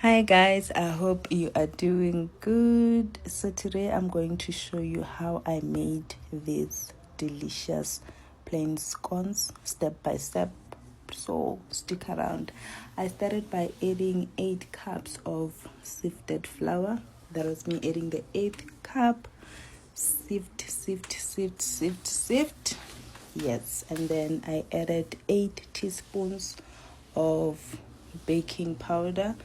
Hi guys, I hope you are doing good. So today I'm going to show you how I made these delicious plain scones step by step, so stick around. I started by adding 8 cups of sifted flour. That was me adding the 8th cup. Sift. Yes, and then I added 8 teaspoons of baking powder.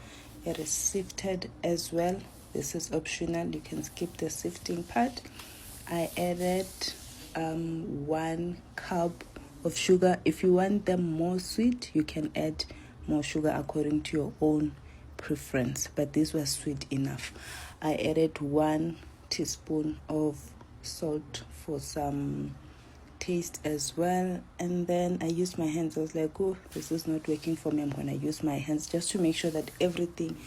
It is sifted as well. This is optional, you can skip the sifting part. I added 1 cup of sugar. If you want them more sweet, you can add more sugar according to your own preference, but this was sweet enough. I added 1 teaspoon of salt for some taste as well, and then I used my hands. I was like, oh, this is not working for me. I'm gonna use my hands just to make sure that everything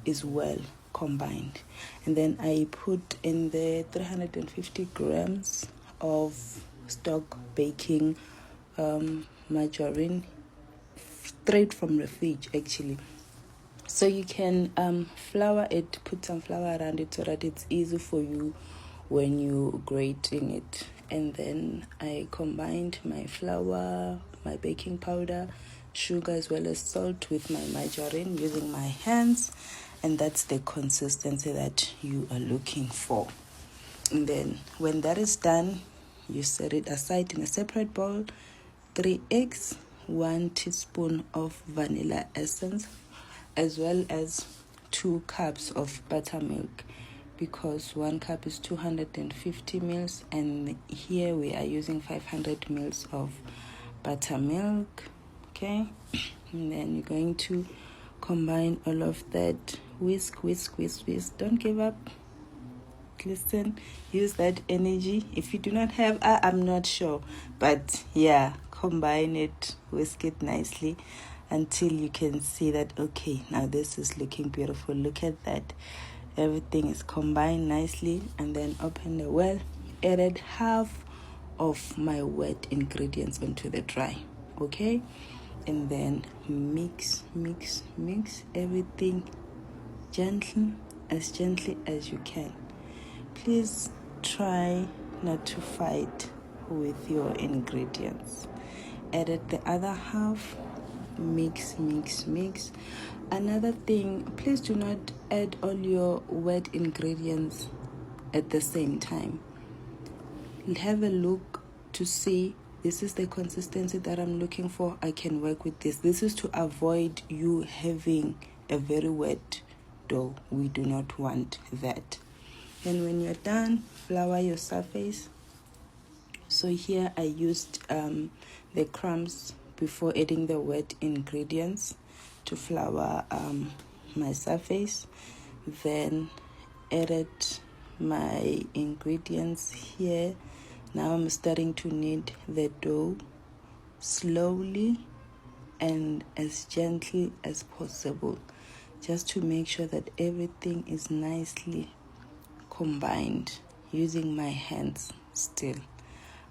is well combined. And then I put in the 350 grams of stock baking margarine, straight from the fridge actually. So you can flour it, put some flour around it so that it's easy for you when you grating it. And then I combined my flour, my baking powder, sugar as well as salt with my margarine using my hands, and that's the consistency that you are looking for. And then when that is done, you set it aside in a separate bowl. 3 eggs, 1 teaspoon of vanilla essence, as well as 2 cups of buttermilk, because 1 cup is 250 mils, and here we are using 500 mils of buttermilk. Okay, and then you're going to combine all of that. Whisk. Don't give up. Listen, use that energy. If you do not have, I'm not sure, but yeah, combine it, whisk it nicely until you can see that, okay, now this is looking beautiful. Look at that, everything is combined nicely. And then open the well. Added half of my wet ingredients onto the dry. Okay, and then mix everything gently as you can. Please try not to fight with your ingredients. Added the other half. Mix. Another thing, please do not add all your wet ingredients at the same time. Have a look to see, this is the consistency that I'm looking for. I can work with this. This is to avoid you having a very wet dough. We do not want that. And when you're done, flour your surface. So here I used the crumbs before adding the wet ingredients to flour my surface. Then added my ingredients here. Now I'm starting to knead the dough slowly and as gently as possible, just to make sure that everything is nicely combined, using my hands still.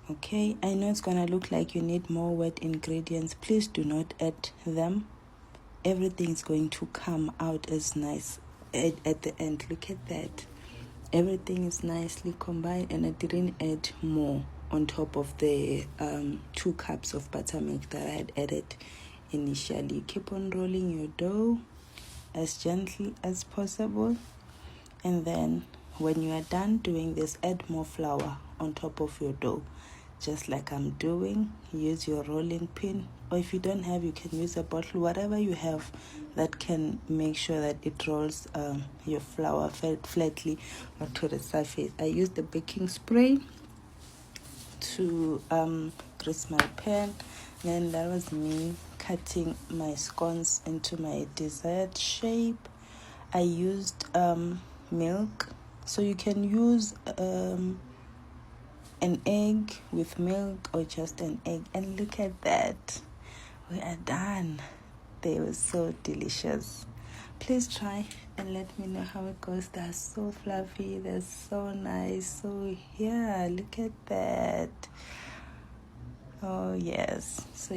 Okay, I know it's gonna look like you need more wet ingredients. Please do not add them. Everything is going to come out as nice at the end. Look at that, everything is nicely combined, and I didn't add more on top of the 2 cups of buttermilk that I had added initially. Keep on rolling your dough as gently as possible, and then when you are done doing this, add more flour on top of your dough, just like I'm doing. Use your rolling pin, or if you don't have, you can use a bottle, whatever you have that can make sure that it rolls your flour flatly onto the surface. I used the baking spray to grease my pan. Then that was me cutting my scones into my desired shape. I used milk, so you can use an egg with milk or just an egg. And look at that, we are done. They were so delicious. Please try and let me know how it goes. They're so fluffy, they're so nice. So yeah, look at that. Oh yes. So